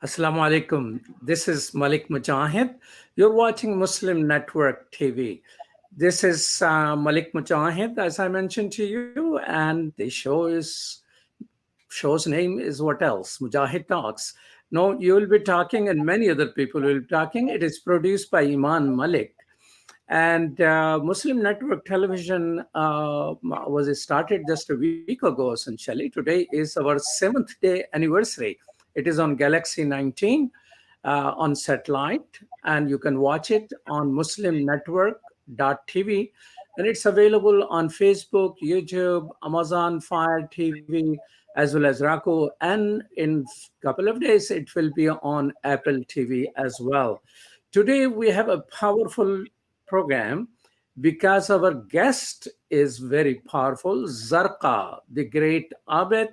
Assalamu alaikum. This is Malik Mujahid. You're watching Muslim Network TV. This is Malik Mujahid, as I mentioned to you, and the show's name is what else? Mujahid Talks. No, you will be talking, and many other people will be talking. It is produced by Iman Malik. And Muslim Network Television was started just a week ago, essentially. Today is our seventh day anniversary. It is on Galaxy 19 on satellite, and you can watch it on muslimnetwork.tv. And it's available on Facebook, YouTube, Amazon Fire TV, as well as Roku. And in a couple of days, it will be on Apple TV as well. Today, we have a powerful program because our guest is very powerful. Zarqa, the great Abed,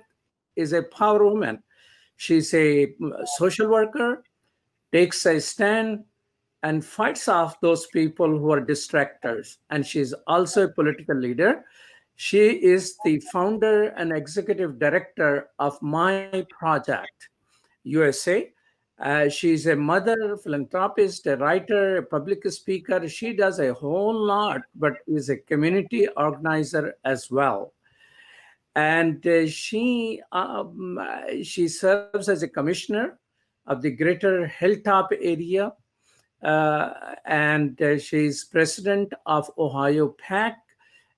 is a power woman. She's a social worker, takes a stand, and fights off those people who are distractors. And she's also a political leader. She is the founder and executive director of My Project USA. She's a mother, philanthropist, a writer, a public speaker. She does a whole lot, but is a community organizer as well. And she serves as a commissioner of the Greater Hilltop area, and she's president of Ohio PAC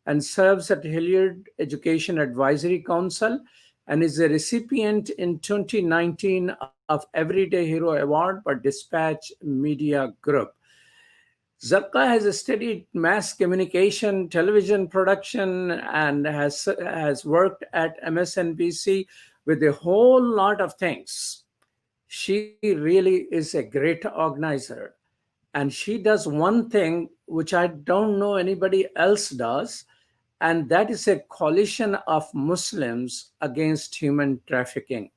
and serves at Hilliard Education Advisory Council and is a recipient in 2019 of Everyday Hero Award by Dispatch Media Group. Zarqa has studied mass communication, television production, and has worked at MSNBC with a whole lot of things. She really is a great organizer. And she does one thing which I don't know anybody else does, and that is a coalition of Muslims against human trafficking.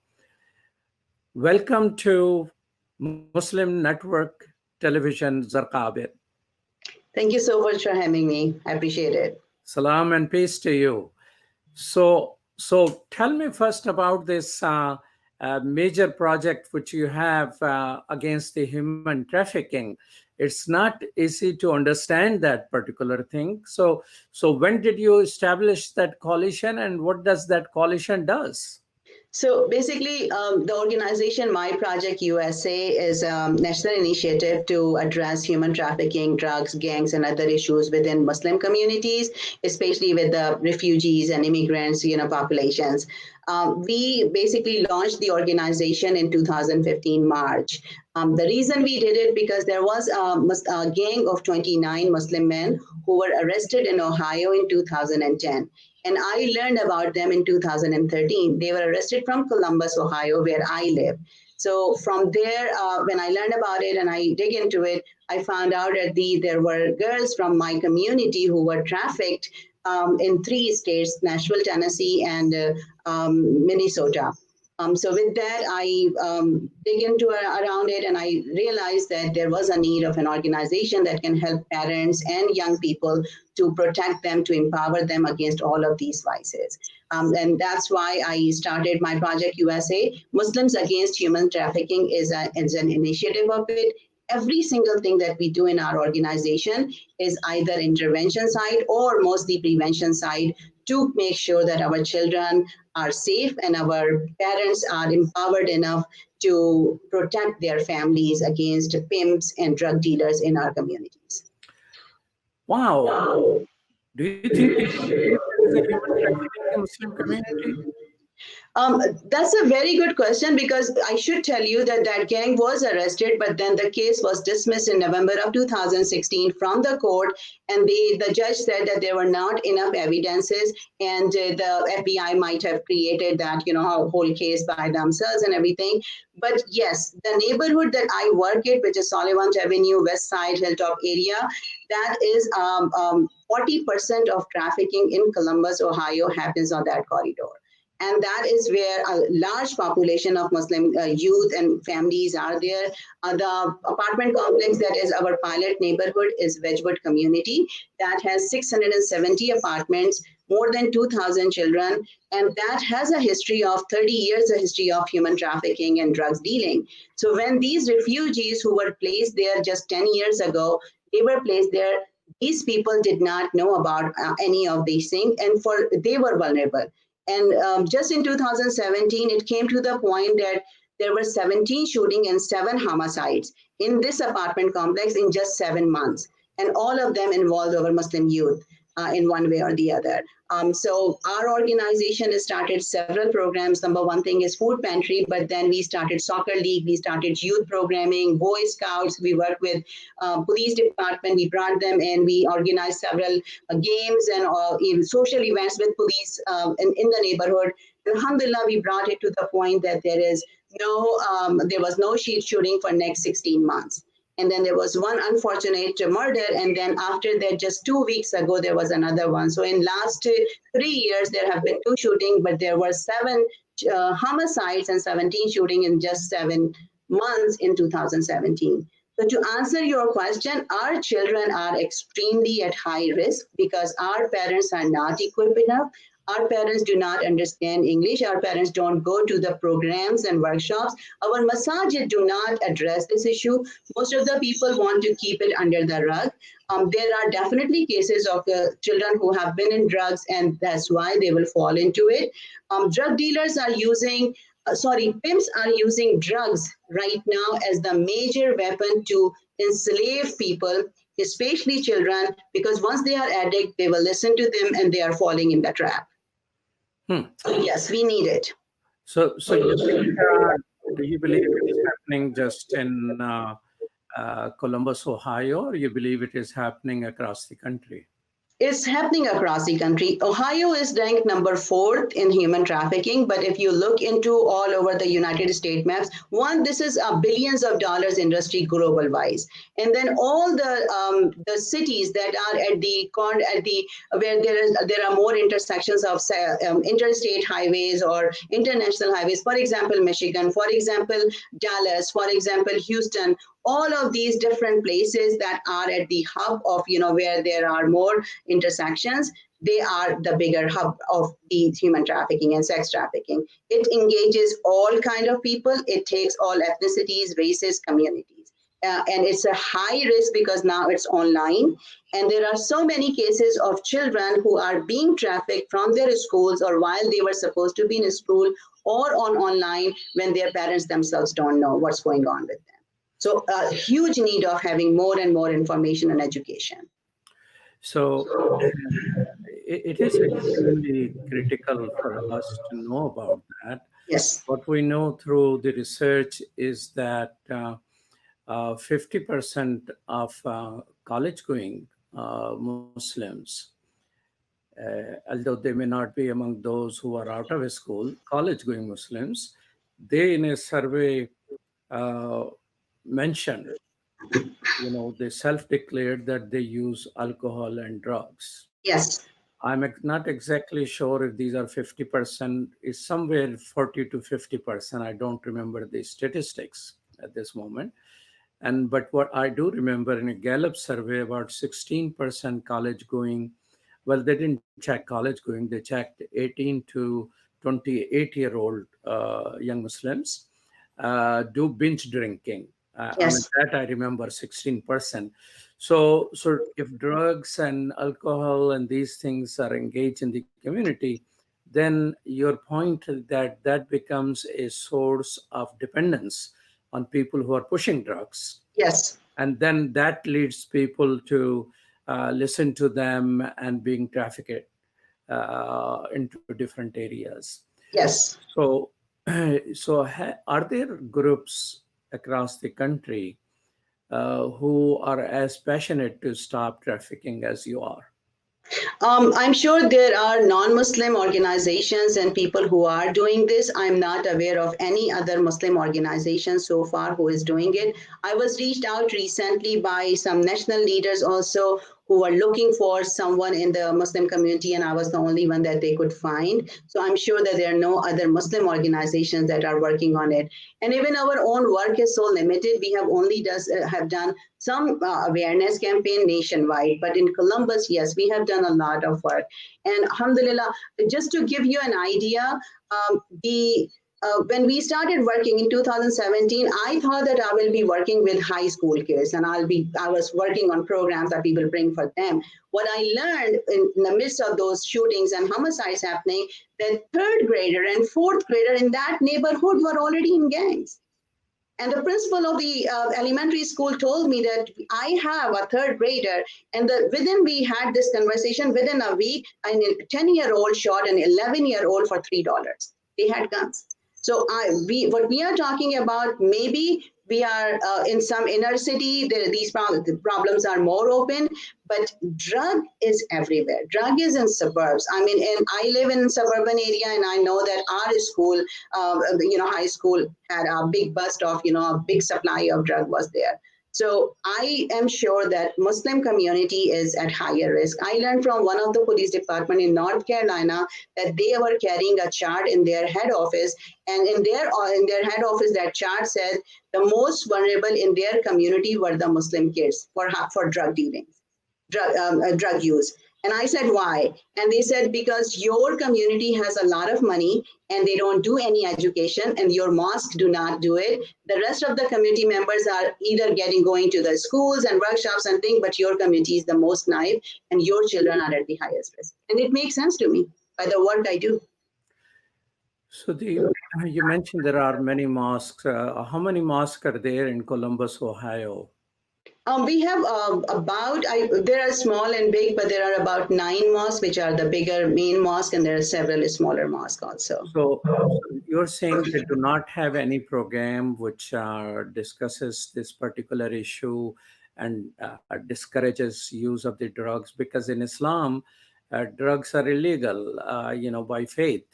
Welcome to Muslim Network Television, Zarqa Abed. Thank you so much for having me. I appreciate it. Salam and peace to you. So tell me first about this major project which you have against the human trafficking. It's not easy to understand that particular thing. So when did you establish that coalition, and what does that coalition does? So basically, the organization My Project USA is a national initiative to address human trafficking, drugs, gangs, and other issues within Muslim communities, especially with the refugees and immigrants, populations. We basically launched the organization in 2015 March. The reason we did it because there was a gang of 29 Muslim men who were arrested in Ohio in 2010. And I learned about them in 2013. They were arrested from Columbus, Ohio, where I live. So from there, when I learned about it and I dig into it, I found out that there were girls from my community who were trafficked in 3 states, Nashville, Tennessee, and Minnesota. So with that, I dig into around it, and I realized that there was a need of an organization that can help parents and young people to protect them, to empower them against all of these vices. And that's why I started My Project USA. Muslims Against Human Trafficking is an initiative of it. Every single thing that we do in our organization is either intervention side or mostly prevention side to make sure that our children are safe and our parents are empowered enough to protect their families against pimps and drug dealers in our communities. Wow. Do you think there is a human trafficking in the Muslim community? That's a very good question, because I should tell you that that gang was arrested, but then the case was dismissed in November of 2016 from the court, and the judge said that there were not enough evidences, and the FBI might have created that whole case by themselves and everything. But yes, the neighborhood that I work in, which is Sullivan Avenue, West Side, Hilltop area, that is 40% of trafficking in Columbus, Ohio happens on that corridor. And that is where a large population of Muslim youth and families are there. The apartment complex that is our pilot neighborhood is Wedgwood Community. That has 670 apartments more than 2,000 children, and that has a history of 30 years, a history of human trafficking and drugs dealing. So when these refugees who were placed there just 10 years ago, they were placed there, these people did not know about any of these things, and for they were vulnerable. And just in 2017, it came to the point that there were 17 shootings and 7 homicides in this apartment complex in just 7 months, and all of them involved our Muslim youth in one way or the other. So our organization has started several programs. Number one thing is food pantry, but then we started soccer league, we started youth programming, Boy Scouts. We work with police department. We brought them in. We organized several games and even social events with police in the neighborhood. And alhamdulillah, we brought it to the point that there was no shooting for next 16 months. And then there was one unfortunate murder, and then after that, just 2 weeks ago, there was another one. So in last 3 years, there have been 2 shootings, but there were 7 homicides and 17 shootings in just 7 months in 2017. So to answer your question, our children are extremely at high risk because our parents are not equipped enough. Our parents do not understand English. Our parents don't go to the programs and workshops. Our masajid do not address this issue. Most of the people want to keep it under the rug. There are definitely cases of children who have been in drugs, and that's why they will fall into it. Drug dealers are using, pimps are using drugs right now as the major weapon to enslave people, especially children, because once they are addicts, they will listen to them and they are falling in the trap. So yes, we need it. So do you believe it is happening just in Columbus, Ohio, or you believe it is happening across the country? It's happening across the country. Ohio is ranked number 4th in human trafficking, but if you look into all over the United States maps, this is a billions of dollars industry global wise, and then all the cities that are where there are more intersections of interstate highways or international highways. For example, Michigan. For example, Dallas. For example, Houston. All of these different places that are at the hub of, where there are more intersections, they are the bigger hub of the human trafficking and sex trafficking. It engages all kind of people. It takes all ethnicities, races, communities. And it's a high risk because now it's online. And there are so many cases of children who are being trafficked from their schools or while they were supposed to be in school or online when their parents themselves don't know what's going on with them. So a huge need of having more and more information and education. So it is extremely critical for us to know about that. Yes. What we know through the research is that 50% of college-going Muslims, although they may not be among those who are out of school, college-going Muslims, they in a survey mentioned, they self-declared that they use alcohol and drugs. Yes. I'm not exactly sure if these are 50%, is somewhere 40 to 50%. I don't remember the statistics at this moment. But what I do remember in a Gallup survey, about 16% college going, well, they didn't check college going, they checked 18 to 28-year-old young Muslims do binge drinking. Yes. That I remember 16%. So if drugs and alcohol and these things are engaged in the community, then your point that becomes a source of dependence on people who are pushing drugs. Yes. And then that leads people to listen to them and being trafficked into different areas. Yes. So are there groups across the country who are as passionate to stop trafficking as you are? I'm sure there are non-Muslim organizations and people who are doing this. I'm not aware of any other Muslim organization so far who is doing it. I was reached out recently by some national leaders also who were looking for someone in the Muslim community, and I was the only one that they could find. So I'm sure that there are no other Muslim organizations that are working on it. And even our own work is so limited. We have only have done some awareness campaign nationwide, but in Columbus, yes, we have done a lot of work. And alhamdulillah, just to give you an idea, the when we started working in 2017, I thought that I will be working with high school kids, and I was working on programs that we will bring for them. What I learned in the midst of those shootings and homicides happening, that third grader and fourth grader in that neighborhood were already in gangs. And the principal of the elementary school told me that I have a third grader, and within we had this conversation, within a week, a 10-year-old shot an 11-year-old for $3. They had guns. So what we are talking about, maybe we are in some inner city, these problems are more open, but drug is everywhere. Drug is in suburbs. I mean, and I live in suburban area, and I know that our school, high school had a big bust of, a big supply of drug was there. So I am sure that Muslim community is at higher risk. I learned from one of the police department in North Carolina that they were carrying a chart in their head office, and in their head office, that chart said the most vulnerable in their community were the Muslim kids for drug dealing, drug use. And I said, why? And they said, because your community has a lot of money and they don't do any education, and your mosque do not do it. The rest of the community members are either going to the schools and workshops and things, but your community is the most naive, and your children are at the highest risk. And it makes sense to me by the work I do. So you mentioned there are many mosques. How many mosques are there in Columbus, Ohio? We have there are small and big, but there are about 9 mosques, which are the bigger main mosque, and there are several smaller mosques also. So you're saying they do not have any program which discusses this particular issue and discourages use of the drugs, because in Islam, drugs are illegal, by faith.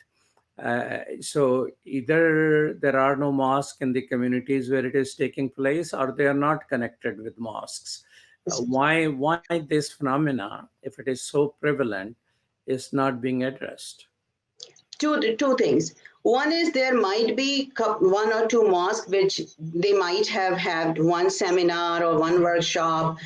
So either there are no mosques in the communities where it is taking place, or they are not connected with mosques. Why this phenomena, if it is so prevalent, is not being addressed? Two things. One is there might be 1 or 2 mosques which they might have had one seminar or one workshop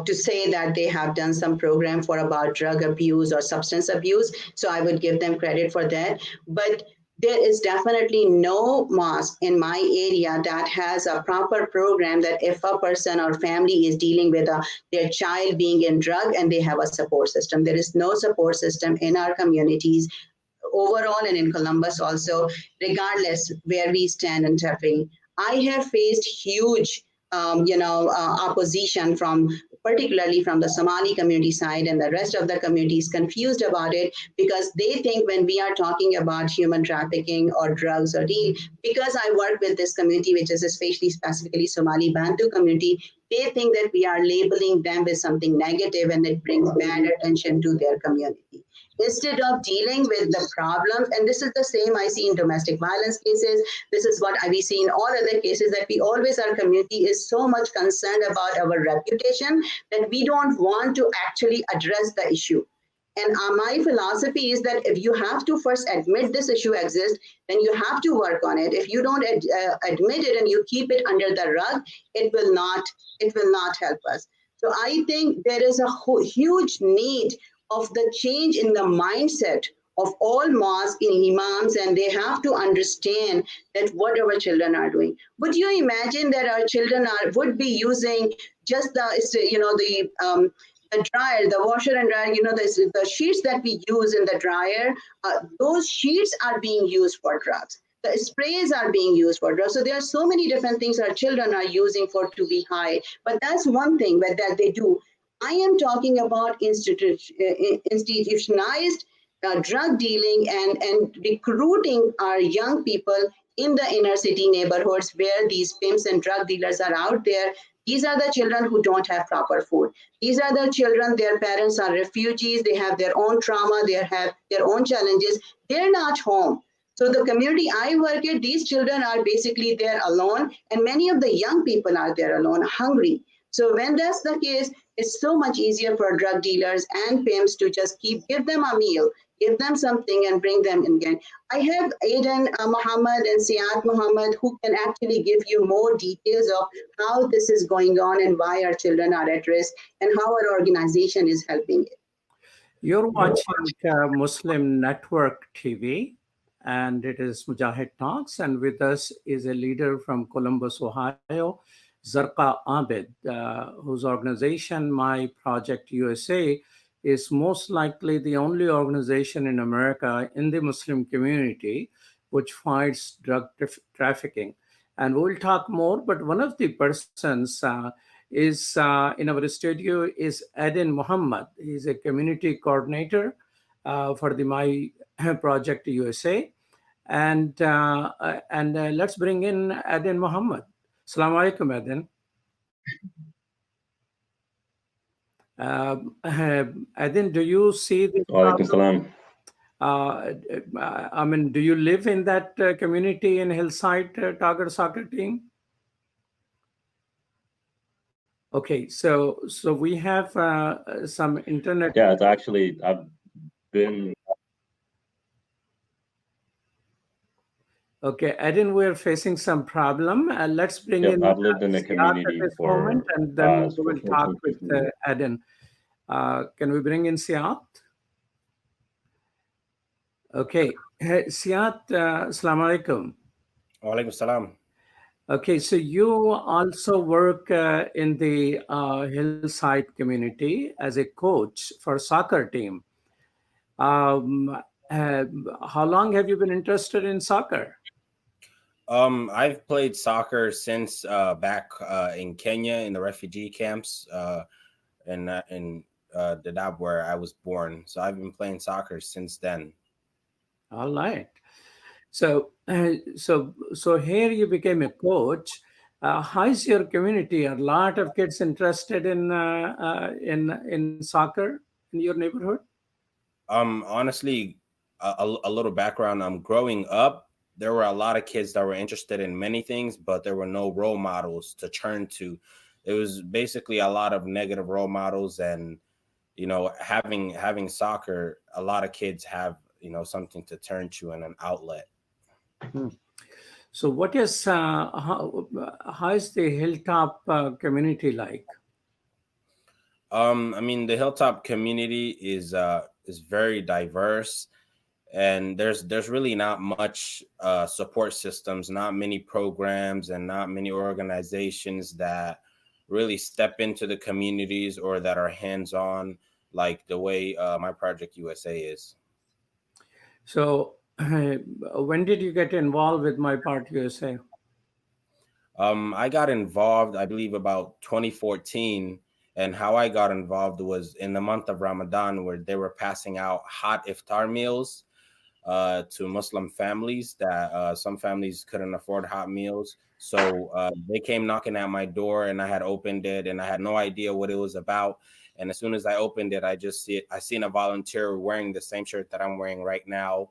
to say that they have done some program for about drug abuse or substance abuse. So I would give them credit for that. But there is definitely no mosque in my area that has a proper program that if a person or family is dealing with their child being in drug, and they have a support system. There is no support system in our communities overall, and in Columbus also, regardless where we stand in trafficking. I have faced huge, opposition particularly from the Somali community side, and the rest of the community is confused about it, because they think when we are talking about human trafficking or drugs or deal, because I work with this community, which is especially specifically Somali Bantu community, they think that we are labeling them with something negative, and it brings bad attention to their community. Instead of dealing with the problems, and this is the same I see in domestic violence cases, this is what we see in all other cases, that our community is so much concerned about our reputation that we don't want to actually address the issue. And my philosophy is that if you have to first admit this issue exists, then you have to work on it. If you don't admit it and you keep it under the rug, it will not help us. So I think there is a huge need of the change in the mindset of all mosque imams, and they have to understand that what our children are doing. Would you imagine that our children would be using just the dryer, the washer and dryer, the sheets that we use in the dryer, those sheets are being used for drugs. The sprays are being used for drugs. So there are so many different things our children are using to be high. But that's one thing that they do. I am talking about institutionalized drug dealing and recruiting our young people in the inner city neighborhoods where these pimps and drug dealers are out there. These are the children who don't have proper food. These are the children, their parents are refugees, they have their own trauma, they have their own challenges. They're not home. So the community I work at, these children are basically there alone, and many of the young people are there alone, hungry. So when that's the case, it's so much easier for drug dealers and pimps to just give them a meal, give them something, and bring them in again. I have Aiden Muhammad and Siad Muhammad who can actually give you more details of how this is going on and why our children are at risk and how our organization is helping it. You're watching Muslim Network TV, and it is Mujahid Talks. And with us is a leader from Columbus, Ohio, Zarqa Abid, whose organization, My Project USA, is most likely the only organization in America in the Muslim community which fights drug trafficking. And we'll talk more, but one of the persons is in our studio is Adin Muhammad. He's a community coordinator for the My Project USA. And let's bring in Adin Muhammad. Assalamu alaikum, Adin. Adin, do you see this Walaikum problem? salam. I mean, do you live in that community in Hillside Tiger soccer team? Okay, so we have some internet. Yeah, it's actually I've been Okay, Adin, we're facing some problem. Let's bring yep, in I've lived in the Siat at community this moment, and then we will talk for with Adin. Can we bring in Siat? Okay, Siat, Assalamu alaikum. Walaikum salam. Okay, so you also work in the Hillside community as a coach for soccer team. Um, uh, how long have you been interested in soccer? I've played soccer since back in Kenya in the refugee camps in Dadaab where I was born. So I've been playing soccer since then. All right. So here you became a coach. How's your community? Are a lot of kids interested in soccer in your neighborhood? Honestly, a little background. Growing up, there were a lot of kids that were interested in many things, but there were no role models to turn to. It was basically a lot of negative role models, and having soccer, a lot of kids have something to turn to and an outlet. Hmm. So what is how is the Hilltop community like? I mean, the Hilltop community is very diverse, and there's really not much support systems, not many programs, and not many organizations that really step into the communities or that are hands-on like the way My Project USA is. So when did you get involved with My Part USA? I got involved, I believe, about 2014. And how I got involved was in the month of Ramadan, where they were passing out hot iftar meals to Muslim families that some families couldn't afford hot meals. So they came knocking at my door, and I had opened it, and I had no idea what it was about. And as soon as I opened it, I seen a volunteer wearing the same shirt that I'm wearing right now,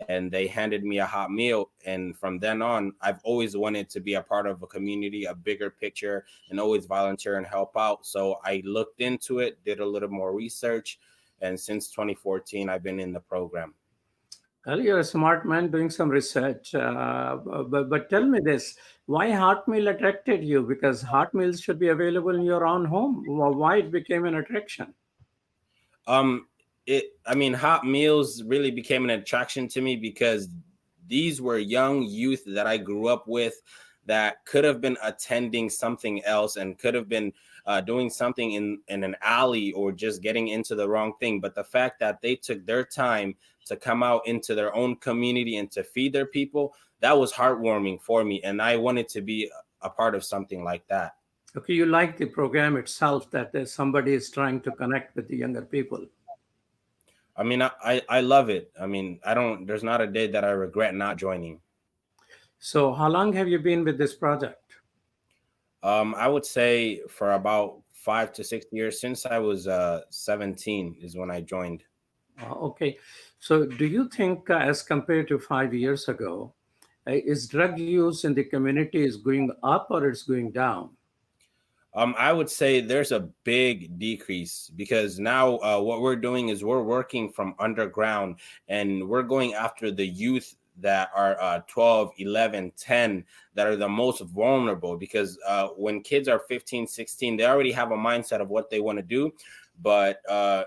and they handed me a hot meal. And from then on, I've always wanted to be a part of a community, a bigger picture, and always volunteer and help out. So I looked into it, did a little more research, and since 2014, I've been in the program. Well, you're a smart man doing some research. But tell me this, why hot meal attracted you? Because hot meals should be available in your own home. Why it became an attraction? Um, I mean, hot meals really became an attraction to me because these were young youth that I grew up with that could have been attending something else and could have been doing something in an alley or just getting into the wrong thing. But the fact that they took their time to come out into their own community and to feed their people, that was heartwarming for me. And I wanted to be a part of something like that. Okay, you like the program itself that there's somebody is trying to connect with the younger people. I mean, I love it. I mean, there's not a day that I regret not joining. So how long have you been with this project? I would say for about 5 to 6 years. Since I was 17 is when I joined. Okay. So do you think, as compared to 5 years ago, is drug use in the community is going up or it's going down? I would say there's a big decrease because now what we're doing is we're working from underground and we're going after the youth that are 12, 11, 10 that are the most vulnerable because when kids are 15, 16, they already have a mindset of what they want to do. But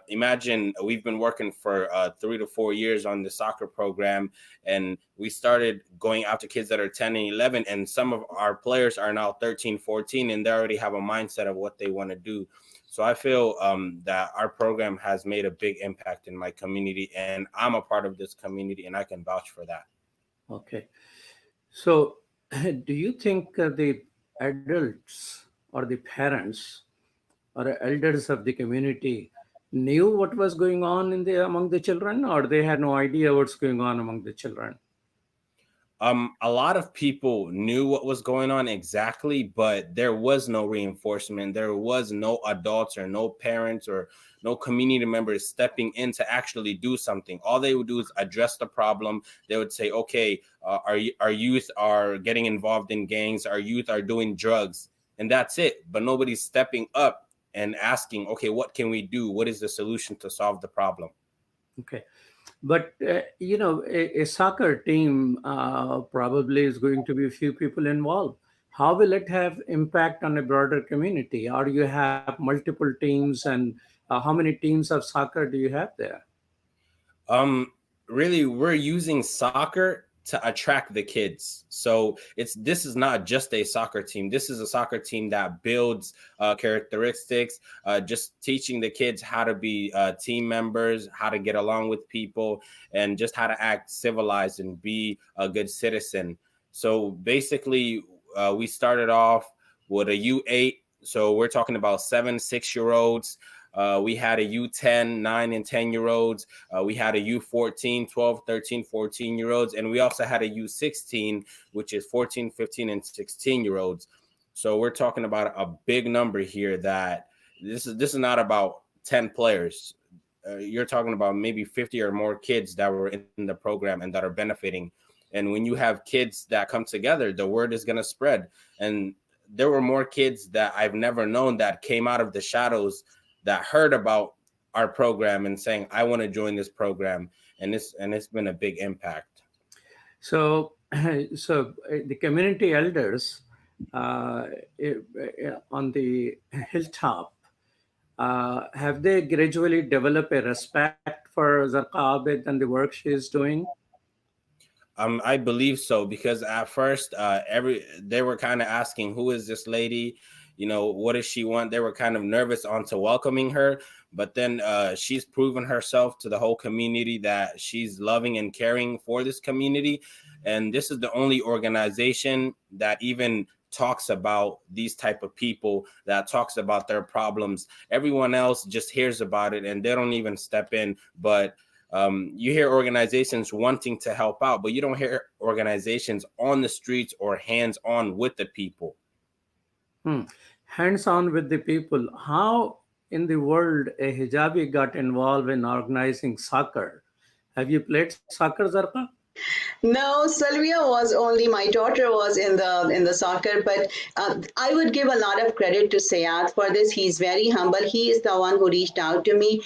imagine we've been working for 3 to 4 years on the soccer program, and we started going after kids that are 10 and 11, and some of our players are now 13, 14, and they already have a mindset of what they want to do. So I feel that our program has made a big impact in my community, and I'm a part of this community, and I can vouch for that. Okay. So, do you think the adults or the parents or elders of the community knew what was going on in the among the children, or they had no idea what's going on among the children? A lot of people knew what was going on exactly, but there was no reinforcement. There was no adults or no parents or no community members stepping in to actually do something. All they would do is address the problem. They would say, okay, our youth are getting involved in gangs. Our youth are doing drugs, and that's it. But nobody's stepping up and asking, okay, what can we do? What is the solution to solve the problem? Okay. But a soccer team probably is going to be a few people involved. How will it have impact on a broader community? Or you have multiple teams, and how many teams of soccer do you have there? Um, Really, we're using soccer to attract the kids. So this is not just a soccer team. This is a soccer team that builds characteristics, just teaching the kids how to be team members, how to get along with people, and just how to act civilized and be a good citizen. So basically, we started off with a U8. So we're talking about 7, 6 year olds. We had a U10, 9 and 10 year olds. We had a U14, 12, 13, 14 year olds. And we also had a U16, which is 14, 15, and 16 year olds. So we're talking about a big number here that this is not about 10 players. You're talking about maybe 50 or more kids that were in the program and that are benefiting. And when you have kids that come together, the word is going to spread. And there were more kids that I've never known that came out of the shadows that heard about our program and saying, I want to join this program. And it's been a big impact. So, the community elders uh, on the hilltop, have they gradually developed a respect for Zarqa Abed and the work she is doing? I believe so because at first, they were kind of asking, "Who is this lady? You know, what does she want?" They were kind of nervous onto welcoming her, but then she's proven herself to the whole community that she's loving and caring for this community, and this is the only organization that even talks about these type of people, that talks about their problems. Everyone else just hears about it and they don't even step in, but you hear organizations wanting to help out, but you don't hear organizations on the streets or hands-on with the people. Hmm. Hands on with the people. How in the world a hijabi got involved in organizing soccer? Have you played soccer, Zarqa? No, Sylvia was only my daughter was in the soccer, but I would give a lot of credit to Sayad for this. He's very humble. He is the one who reached out to me.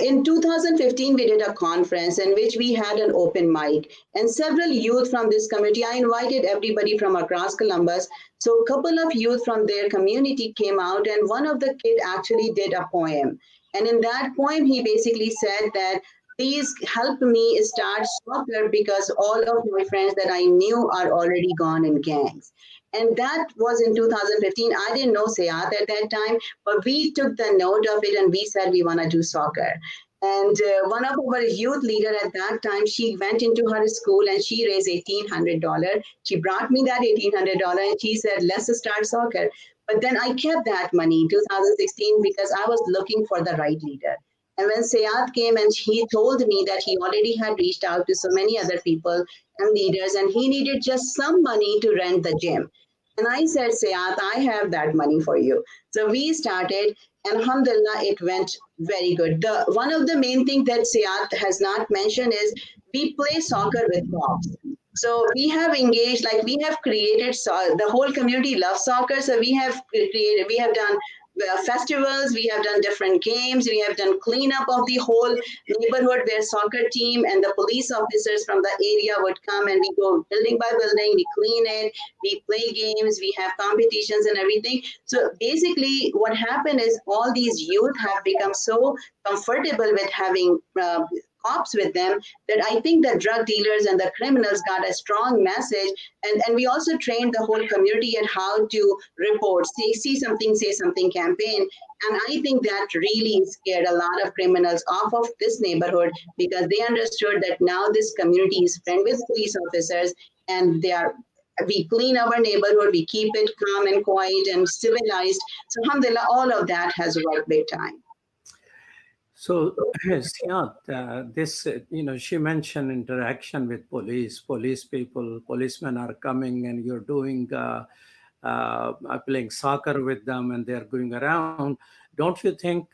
In 2015, we did a conference in which we had an open mic, and several youth from this community. I invited everybody from across Columbus. So a couple of youth from their community came out, and one of the kid actually did a poem. And in that poem, he basically said that please help me start soccer because all of my friends that I knew are already gone in gangs. And that was in 2015. I didn't know Sayat at that time, but we took the note of it and we said we want to do soccer. And one of our youth leader at that time, she went into her school and she raised $1,800. She brought me that $1,800 and she said, let's start soccer. But then I kept that money in 2016 because I was looking for the right leader. And when Sayat came and he told me that he already had reached out to so many other people and leaders and he needed just some money to rent the gym. And I said, Sayat, I have that money for you. So we started, and alhamdulillah, it went very good. One of the main things that Sayat has not mentioned is we play soccer with dogs. So we have engaged, like we have created, the whole community loves soccer. So we have done festivals, we have done different games, we have done cleanup of the whole neighborhood where soccer team and the police officers from the area would come, and we go building by building, we clean it, we play games, we have competitions and everything. So basically what happened is all these youth have become so comfortable with having cops with them, that I think the drug dealers and the criminals got a strong message. And we also trained the whole community at how to report, see something, say something campaign. And I think that really scared a lot of criminals off of this neighborhood, because they understood that now this community is friend with police officers, and we clean our neighborhood, we keep it calm and quiet and civilized. So alhamdulillah, all of that has worked big time. So, Siat, she mentioned interaction with police people, policemen are coming and you're doing, playing soccer with them and they're going around. Don't you think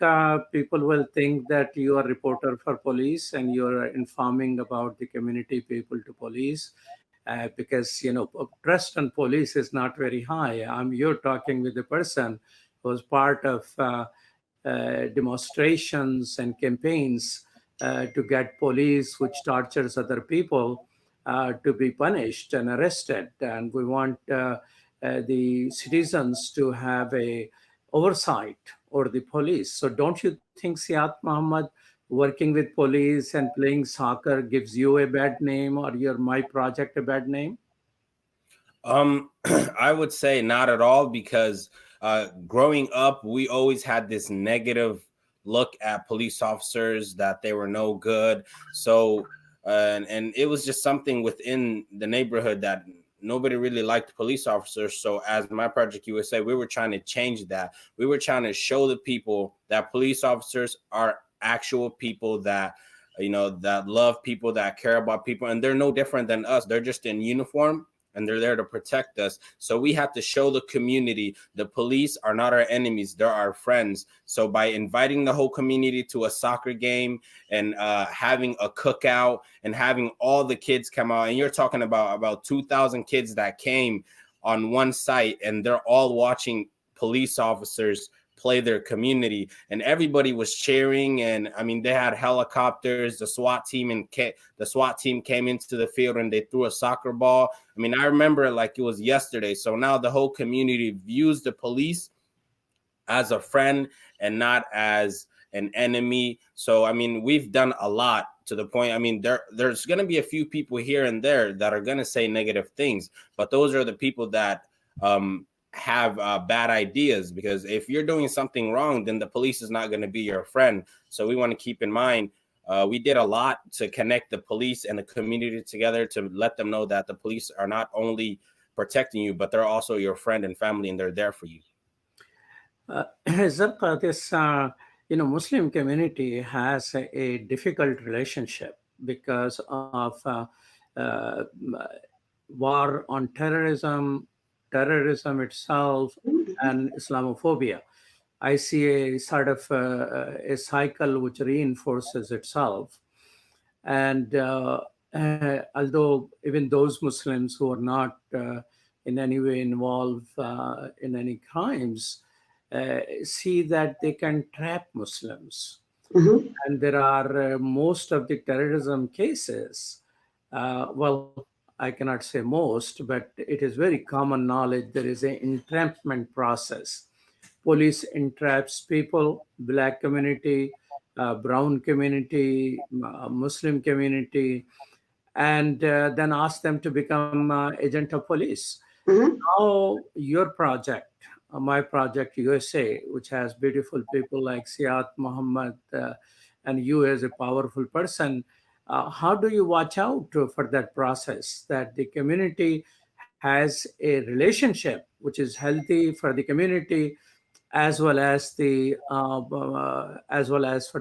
people will think that you are a reporter for police and you're informing about the community people to police? Because, trust on police is not very high. You're talking with a person who was part of demonstrations and campaigns to get police, which tortures other people, to be punished and arrested. And we want the citizens to have a oversight over the police. So don't you think, Siat Muhammad, working with police and playing soccer gives you a bad name, or your My Project a bad name? I would say not at all, because growing up, we always had this negative look at police officers, that they were no good. So, and it was just something within the neighborhood that nobody really liked police officers. So as My Project USA, we were trying to change that. We were trying to show the people that police officers are actual people that, that love people, that care about people, and they're no different than us. They're just in uniform and they're there to protect us. So we have to show the community the police are not our enemies, they're our friends. So by inviting the whole community to a soccer game and having a cookout and having all the kids come out, and you're talking about 2,000 kids that came on one site, and they're all watching police officers play their community, and everybody was cheering. And I mean, they had helicopters. The SWAT team came into the field and they threw a soccer ball. I mean, I remember it like it was yesterday. So now the whole community views the police as a friend and not as an enemy. So I mean, we've done a lot, to the point. I mean, there's going to be a few people here and there that are going to say negative things, but those are the people that have bad ideas, because if you're doing something wrong, then the police is not going to be your friend. So we want to keep in mind, we did a lot to connect the police and the community together, to let them know that the police are not only protecting you, but they're also your friend and family, and they're there for you. Zarqa, this Muslim community has a difficult relationship because of uh, war on terrorism itself, and Islamophobia. I see a sort of a cycle which reinforces itself. And although even those Muslims who are not in any way involved in any crimes see that they can trap Muslims. Mm-hmm. And there are most of the terrorism cases, well, I cannot say most, but it is very common knowledge there is an entrapment process. Police entraps people, black community, brown community, Muslim community, and then ask them to become agent of police. Mm-hmm. Now, your project, My Project USA, which has beautiful people like Siat Muhammad and you as a powerful person, how do you watch out for that process, that the community has a relationship which is healthy for the community, as well as for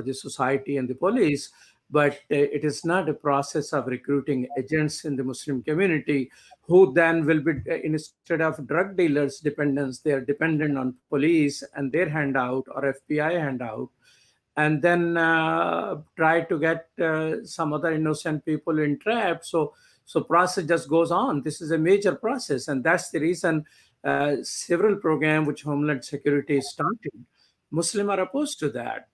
the society and the police, but it is not a process of recruiting agents in the Muslim community who then will be, instead of drug dealers dependence, they are dependent on police and their handout or FBI handout, and then try to get some other innocent people entrapped. So So process just goes on. This is a major process, and that's the reason several programs which Homeland Security is starting. Muslim are opposed to that.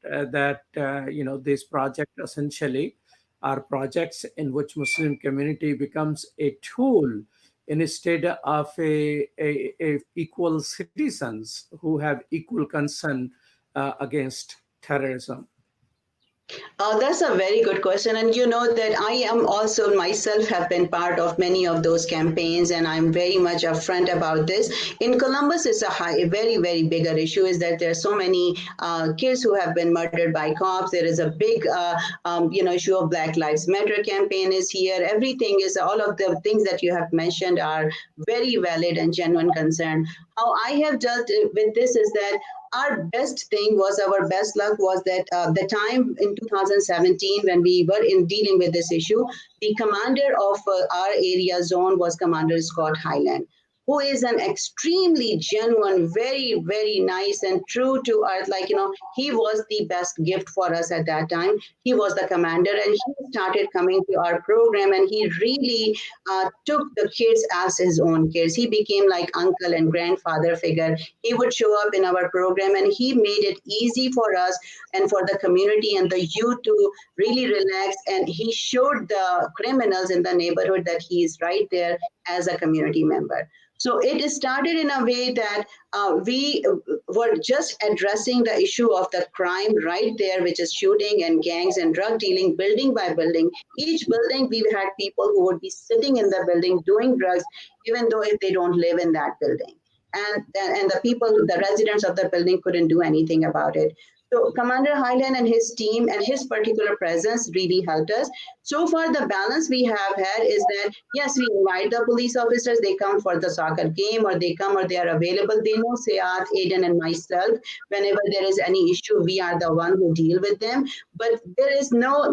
This project essentially are projects in which Muslim community becomes a tool instead of a equal citizens who have equal concern against terrorism. That's a very good question. And you know that I am also myself have been part of many of those campaigns, and I'm very much upfront about this. In Columbus, it's a very, very bigger issue is that there are so many kids who have been murdered by cops. There is a big, issue of Black Lives Matter campaign is here. Everything is, all of the things that you have mentioned are very valid and genuine concern. How I have dealt with this is that our best thing was our best luck was that the time in 2017 when we were in dealing with this issue, the commander of our area zone was Commander Scott Highland, who is an extremely genuine, very, very nice and true to earth. Like, he was the best gift for us at that time. He was the commander, and he started coming to our program, and he really took the kids as his own kids. He became like uncle and grandfather figure. He would show up in our program, and he made it easy for us and for the community and the youth to really relax. And he showed the criminals in the neighborhood that he is right there as a community member. So it started in a way that we were just addressing the issue of the crime right there, which is shooting and gangs and drug dealing, building by building. Each building, we had people who would be sitting in the building doing drugs, even though if they don't live in that building. And the people, the residents of the building couldn't do anything about it. So Commander Highland and his team and his particular presence really helped us. So far, the balance we have had is that, yes, we invite the police officers, they come for the soccer game or they come or they are available. They know Sayat, Aiden, and myself, whenever there is any issue, we are the one who deal with them. But there is no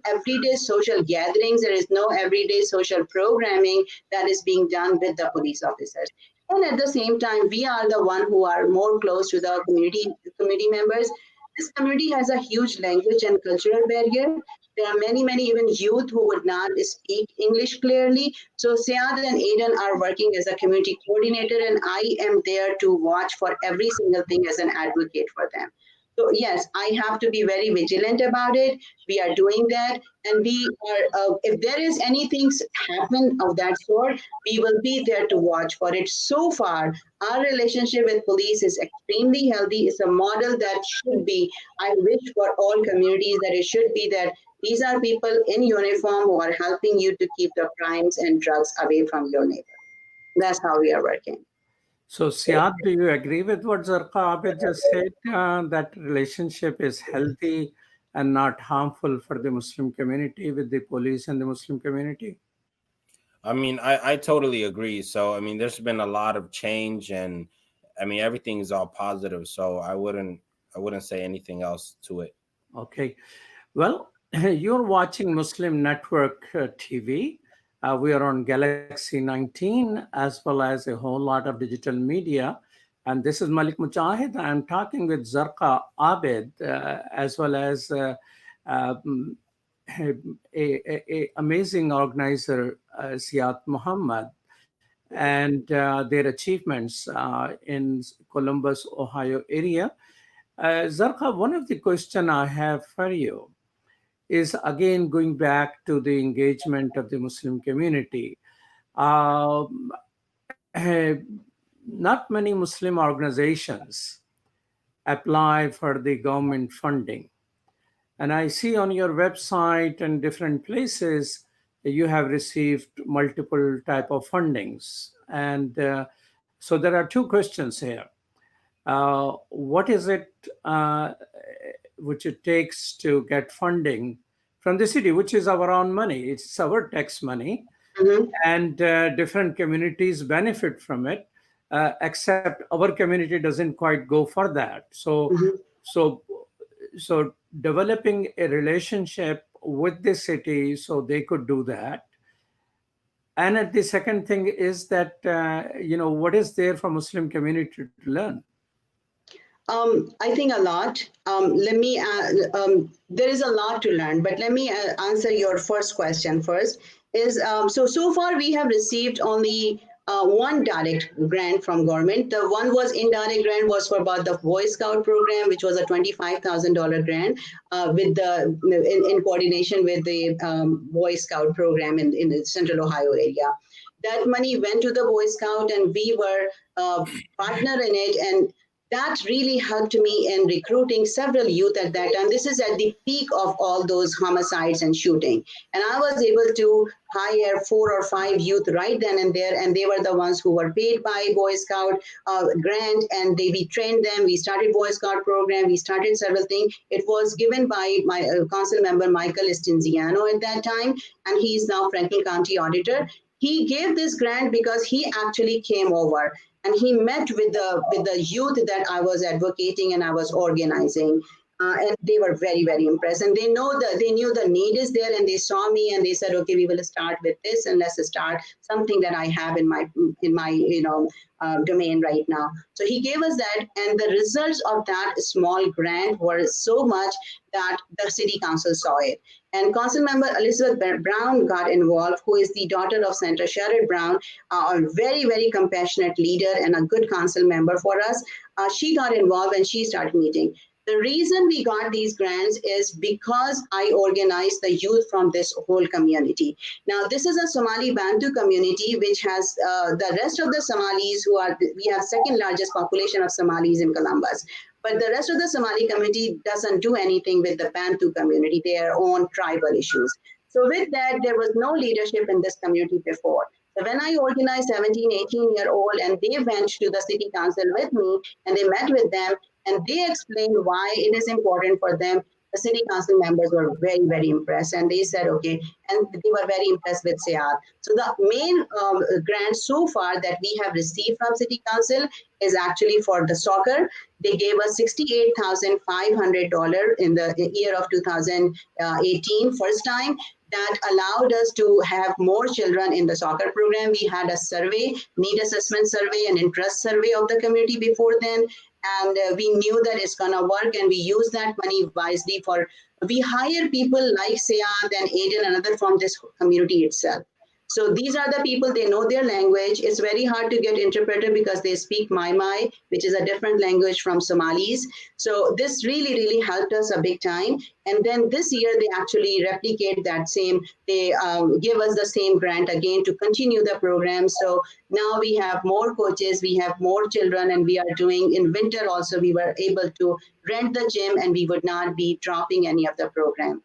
everyday social gatherings, there is no everyday social programming that is being done with the police officers. And at the same time, we are the one who are more close to the community members. This community has a huge language and cultural barrier. There are many, many even youth who would not speak English clearly. So Syad and Aiden are working as a community coordinator, and I am there to watch for every single thing as an advocate for them. So yes, I have to be very vigilant about it. We are doing that, and we are. If there is anything happen of that sort, we will be there to watch for it. So far, our relationship with police is extremely healthy. It's a model that should be. I wish for all communities that it should be that these are people in uniform who are helping you to keep the crimes and drugs away from your neighbor. That's how we are working. So, Siad, do you agree with what Zarqa Abid just said, that relationship is healthy and not harmful for the Muslim community with the police and the Muslim community? I mean, I totally agree. So, I mean, there's been a lot of change, and I mean, everything is all positive. So I wouldn't say anything else to it. Okay. Well, you're watching Muslim Network TV. We are on Galaxy 19 as well as a whole lot of digital media. And this is Malik Mujahid. I'm talking with Zarqa Abid as well as a amazing organizer, Siat Muhammad, and their achievements in Columbus, Ohio area. Zarqa, one of the questions I have for you is again going back to the engagement of the Muslim community. Um, eh, Not many Muslim organizations apply for the government funding. And I see on your website and different places you have received multiple type of fundings. And so there are two questions here. What is it which it takes to get funding from the city, which is our own money? It's our tax money, and different communities benefit from it, except our community doesn't quite go for that. So developing a relationship with the city so they could do that. And the second thing is that what is there for Muslim community to learn? I think a lot. There is a lot to learn, but let me answer your first question first. is so far we have received only one direct grant from government. The one was indirect grant was for about the Boy Scout program, which was a $25,000 grant with the in coordination with the Boy Scout program in the Central Ohio area. That money went to the Boy Scout, and we were partner in it, and that really helped me in recruiting several youth at that time. This is at the peak of all those homicides and shooting. And I was able to hire 4 or 5 youth right then and there, and they were the ones who were paid by Boy Scout grant, and we trained them. We started Boy Scout program. We started several things. It was given by my council member, Michael Estinziano at that time, and he is now Franklin County Auditor. He gave this grant because he actually came over and he met with the youth that I was advocating and I was organizing. And they were very, very impressed. And they knew the need is there, and they saw me and they said, okay, we will start with this, and let's start something that I have in my domain right now. So he gave us that, and the results of that small grant were so much that the city council saw it. And council member Elizabeth Brown got involved, who is the daughter of Senator Sherrod Brown, a very, very compassionate leader and a good council member for us. She got involved and she started meeting. The reason we got these grants is because I organized the youth from this whole community. Now, this is a Somali Bantu community, which has the rest of the Somalis we have second largest population of Somalis in Columbus. But the rest of the Somali community doesn't do anything with the Bantu community, their own tribal issues. So with that, there was no leadership in this community before. So when I organized 17, 18-year-old, and they went to the city council with me, and they met with them, and they explained why it is important for them. The city council members were very, very impressed, and they said, okay, and they were very impressed with SEAD. So the main grant so far that we have received from city council is actually for the soccer. They gave us $68,500 in the year of 2018, first time. That allowed us to have more children in the soccer program. We had a survey, need assessment survey, and interest survey of the community before then. And we knew that it's going to work, and we use that money wisely we hire people like Sayad and Aiden and others from this community itself. So these are the people, they know their language. It's very hard to get interpreter because they speak Mai, which is a different language from Somalis. So this really, really helped us a big time. And then this year, they actually replicate that same, they give us the same grant again to continue the program. So now we have more coaches, we have more children, and we are doing, in winter also, we were able to rent the gym, and we would not be dropping any of the program.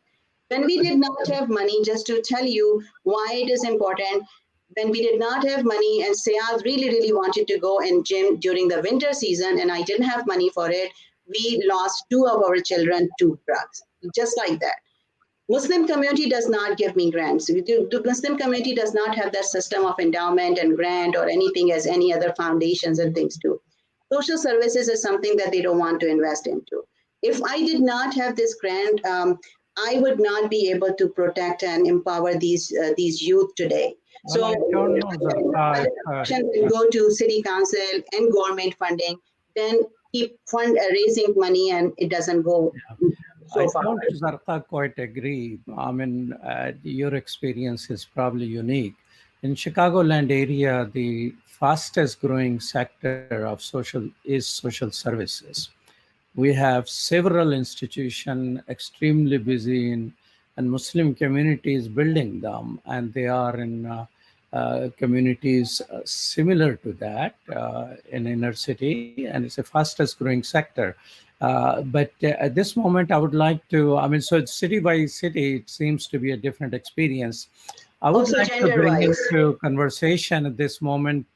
When we did not have money, just to tell you why it is important, when we did not have money and Sayad really, really wanted to go in gym during the winter season and I didn't have money for it, we lost 2 of our children to drugs, just like that. Muslim community does not give me grants. The Muslim community does not have that system of endowment and grant or anything as any other foundations and things do. Social services is something that they don't want to invest into. If I did not have this grant, I would not be able to protect and empower these youth today. So I don't know, go to city council and government funding, then keep raising money, and it doesn't go so far. I don't, Zarqa, quite agree. I mean, your experience is probably unique. In Chicagoland area, the fastest growing sector of social services. We have several institutions extremely busy and Muslim communities building them, and they are in communities similar to that in inner city, and it's the fastest growing sector. But at this moment, I would like to, I mean, so it's city by city, it seems to be a different experience. I would Also like to bring gender-wise. into conversation at this moment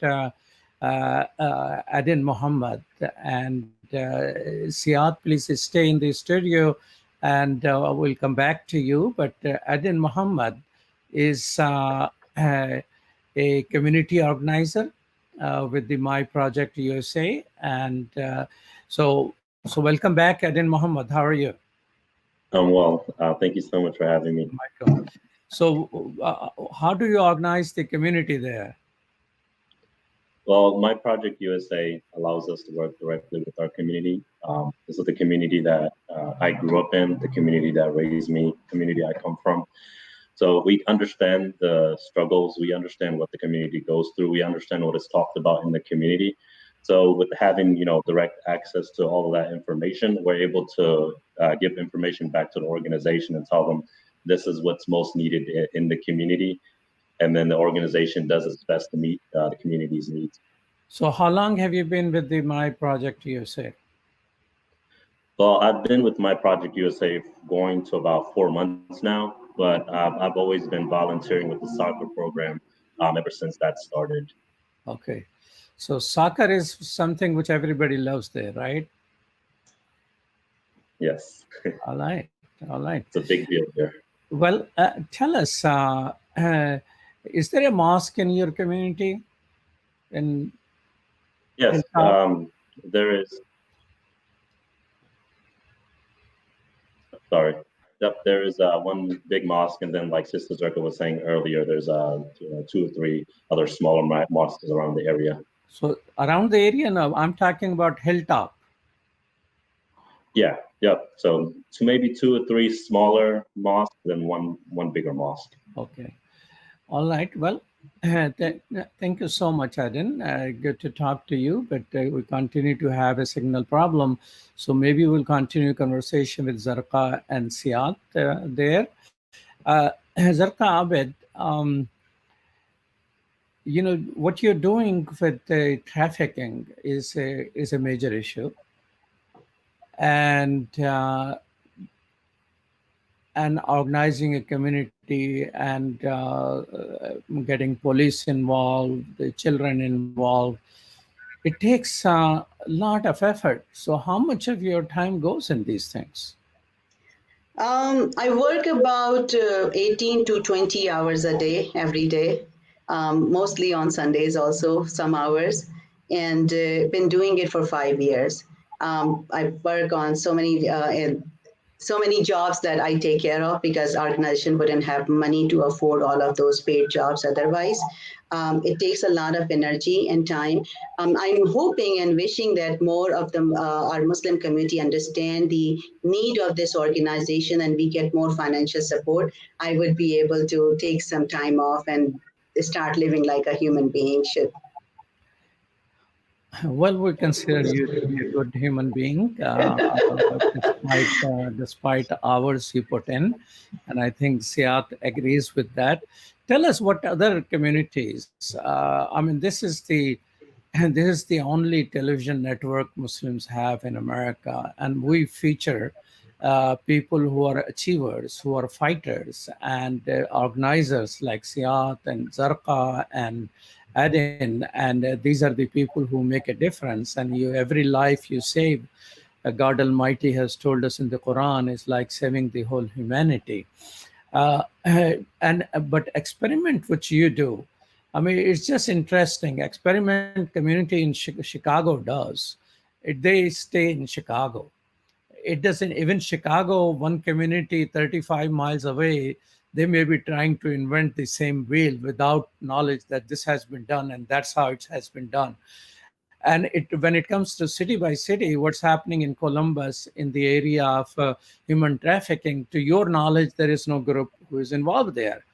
Adin Muhammad and Siad, please stay in the studio and we'll come back to you. But Adin Muhammad is a community organizer with the My Project USA. And so welcome back, Adin Muhammad. How are you? I'm well. Thank you so much for having me. Michael. So how do you organize the community there? Well, My Project USA allows us to work directly with our community. This is the community that I grew up in, the community that raised me, the community I come from. So we understand the struggles, we understand what the community goes through, we understand what is talked about in the community. So with having, direct access to all of that information, we're able to give information back to the organization and tell them this is what's most needed in the community. And then the organization does its best to meet the community's needs. So how long have you been with the My Project USA? Well, I've been with My Project USA going to about 4 months now, but I've always been volunteering with the soccer program ever since that started. Okay. So soccer is something which everybody loves there, right? Yes, All right. All right. it's a big deal here. Well, tell us, is there a mosque in your community? In Yes, Hilltop? there is. Sorry. Yep, there is one big mosque, and then, like Sister Zerka was saying earlier, there's 2 or 3 other smaller mosques around the area. So around the area now, I'm talking about Hilltop. Yeah, yep. So maybe 2 or 3 smaller mosques, then one bigger mosque. Okay. All right. Well, thank you so much, Adin. Good to talk to you, but we continue to have a signal problem. So maybe we'll continue conversation with Zarqa and Siat there. Zarqa Abed, what you're doing with trafficking is a major issue. And organizing a community and getting police involved, the children involved, it takes a lot of effort. So how much of your time goes in these things? I work about 18 to 20 hours a day, every day, mostly on Sundays also, some hours, and been doing it for 5 years. I work on so many jobs that I take care of because organization wouldn't have money to afford all of those paid jobs otherwise. It takes a lot of energy and time. I'm hoping and wishing that more of our Muslim community understand the need of this organization and we get more financial support. I would be able to take some time off and start living like a human being should. Well, we consider you to be a good human being, despite hours you put in, and I think Siat agrees with that. Tell us what other communities. I mean, this is the only television network Muslims have in America, and we feature people who are achievers, who are fighters, and organizers like Siat and Zarqa and Adin, and these are the people who make a difference. And every life you save, God Almighty has told us in the Quran, is like saving the whole humanity. But experiment which you do, I mean, it's just interesting. Experiment community in Chicago does. They stay in Chicago. It doesn't, even Chicago, one community 35 miles away, they may be trying to invent the same wheel without knowledge that this has been done and that's how it has been done. And when it comes to city by city, what's happening in Columbus in the area of human trafficking, to your knowledge, there is no group who is involved there.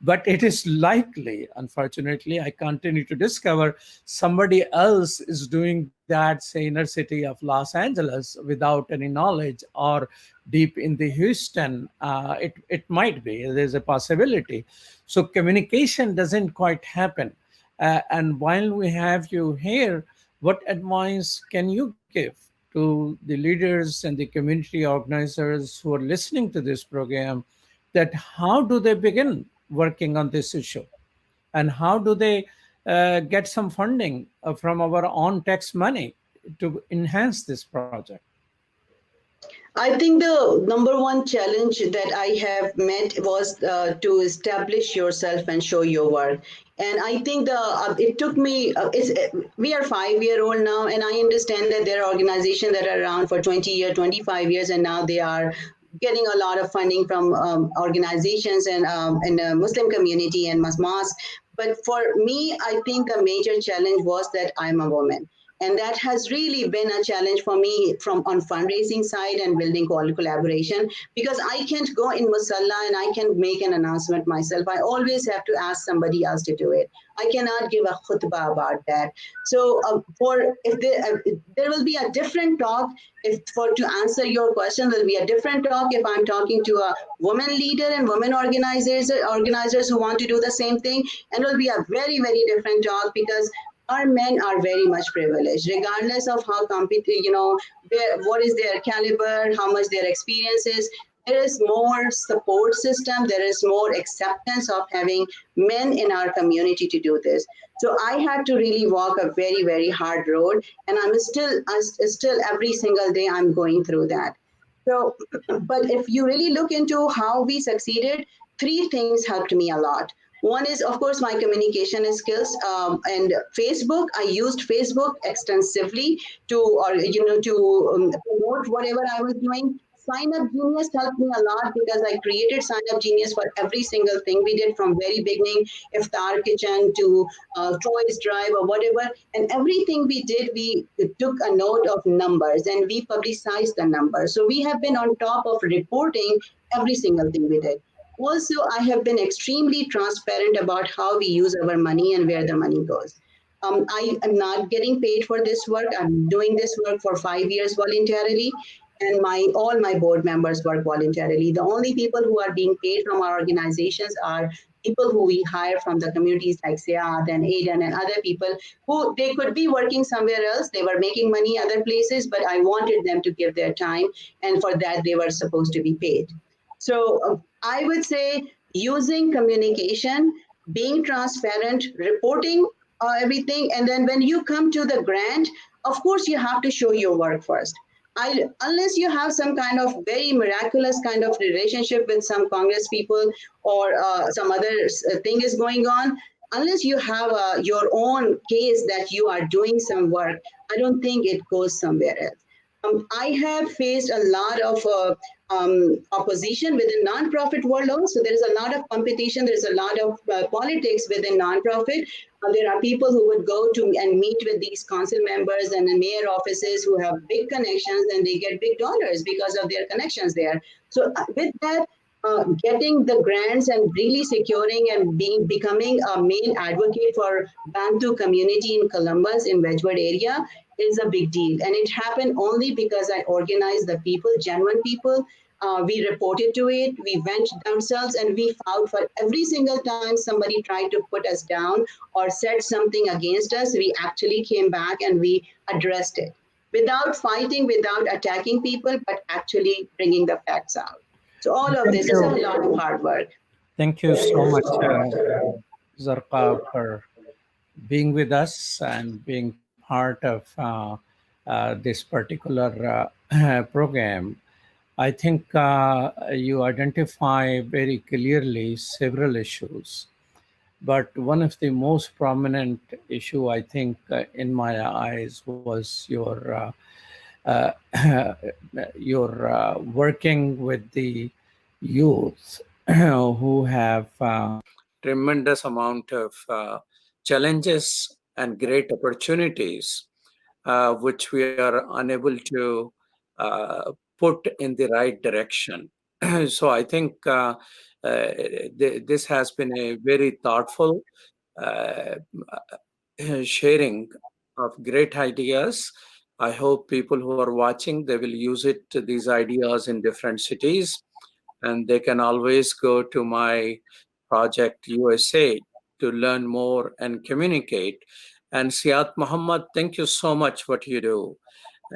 But it is likely, unfortunately, I continue to discover somebody else is doing that, say, inner city of Los Angeles without any knowledge, or deep in the Houston. It might be, there's a possibility. So communication doesn't quite happen. And while we have you here, what advice can you give to the leaders and the community organizers who are listening to this program, that how do they begin working on this issue, and how do they get some funding from our own tax money to enhance this project? I think the number one challenge that I have met was to establish yourself and show your work. And I think it took me. We are 5-year-old now, and I understand that there are organizations that are around for 20 years, 25 years, and now they are getting a lot of funding from organizations and in the Muslim community and mosques. But for me, I think the major challenge was that I'm a woman. And that has really been a challenge for me from on fundraising side and building collaboration, because I can't go in Musalla and I can make an announcement myself. I always have to ask somebody else to do it. I cannot give a khutbah about that. So for if there will be a different talk, if for to answer your question, there'll be a different talk if I'm talking to a woman leader and women organizers who want to do the same thing, and it'll be a very very different talk, because our men are very much privileged, regardless of how what is their caliber, how much their experience is. There is more support system. There is more acceptance of having men in our community to do this. So I had to really walk a very, very hard road, and I'm still every single day I'm going through that. So, but if you really look into how we succeeded, three things helped me a lot. One is, of course, my communication skills, and Facebook. I used Facebook extensively to promote whatever I was doing. Sign Up Genius helped me a lot, because I created Sign Up Genius for every single thing we did from very beginning, iftar kitchen to toys drive or whatever. And everything we did, we took a note of numbers and we publicized the numbers. So we have been on top of reporting every single thing we did. Also, I have been extremely transparent about how we use our money and where the money goes. I am not getting paid for this work. I'm doing this work for 5 years voluntarily, and my all my board members work voluntarily. The only people who are being paid from our organizations are people who we hire from the communities like Siad and Aiden and other people who they could be working somewhere else. They were making money other places, but I wanted them to give their time, and for that they were supposed to be paid. So I would say using communication, being transparent, reporting everything, and then when you come to the grant, of course you have to show your work first. Unless you have some kind of very miraculous kind of relationship with some Congress people, or some other thing is going on, unless you have your own case that you are doing some work, I don't think it goes somewhere else. I have faced a lot of opposition within nonprofit world also. There is a lot of competition. There is a lot of politics within nonprofit. There are people who would go to and meet with these council members and the mayor offices who have big connections, and they get big dollars because of their connections there. So with that, getting the grants and really securing and becoming a main advocate for Bantu community in Columbus in Wedgwood area is a big deal. And it happened only because I organized the people, genuine people. We reported to it, we went themselves, and we fought for every single time somebody tried to put us down or said something against us. We actually came back and we addressed it without fighting, without attacking people, but actually bringing the facts out. So all of this is a lot of hard work. Thank you so much, Zarqa, for being with us and being part of this particular program. I think you identify very clearly several issues, but one of the most prominent issue, I think, in my eyes, was your working with the youth who have tremendous amount of challenges and great opportunities, which we are unable to put in the right direction. So I think this has been a very thoughtful uh, sharing of great ideas. I hope people who are watching, they will use it, these ideas in different cities, and they can always go to my project USA to learn more and communicate. And Siat Muhammad, thank you so much what you do.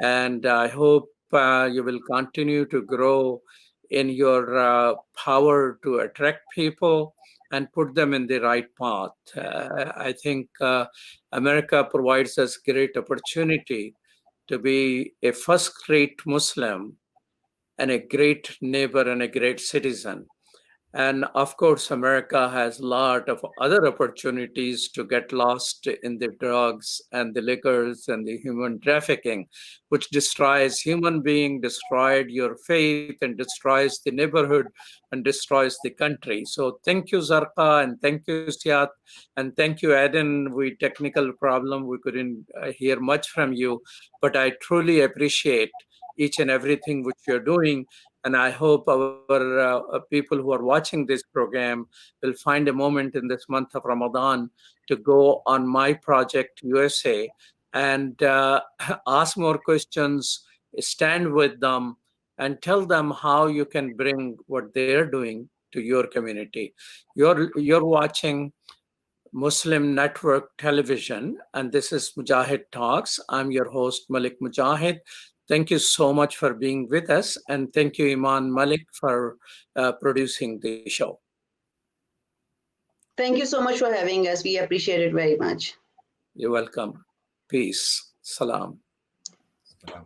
And I hope you will continue to grow in your power to attract people and put them in the right path. I think America provides us great opportunity to be a first-rate Muslim and a great neighbor and a great citizen. And of course, America has a lot of other opportunities to get lost in the drugs and the liquors and the human trafficking, which destroys human being, destroyed your faith, and destroys the neighborhood and destroys the country. So thank you, Zarqa, and thank you, Siat, and thank you, Eden. We technical problem, we couldn't hear much from you, but I truly appreciate each and everything which you're doing. And I hope our people who are watching this program will find a moment in this month of Ramadan to go on My Project USA and ask more questions, stand with them, and tell them how you can bring what they're doing to your community. You're watching Muslim Network Television, and this is Mujahid Talks. I'm your host, Malik Mujahid. Thank you so much for being with us, and thank you, Iman Malik, for producing the show. Thank you so much for having us. We appreciate it very much. You're welcome. Peace. Salam. Salam.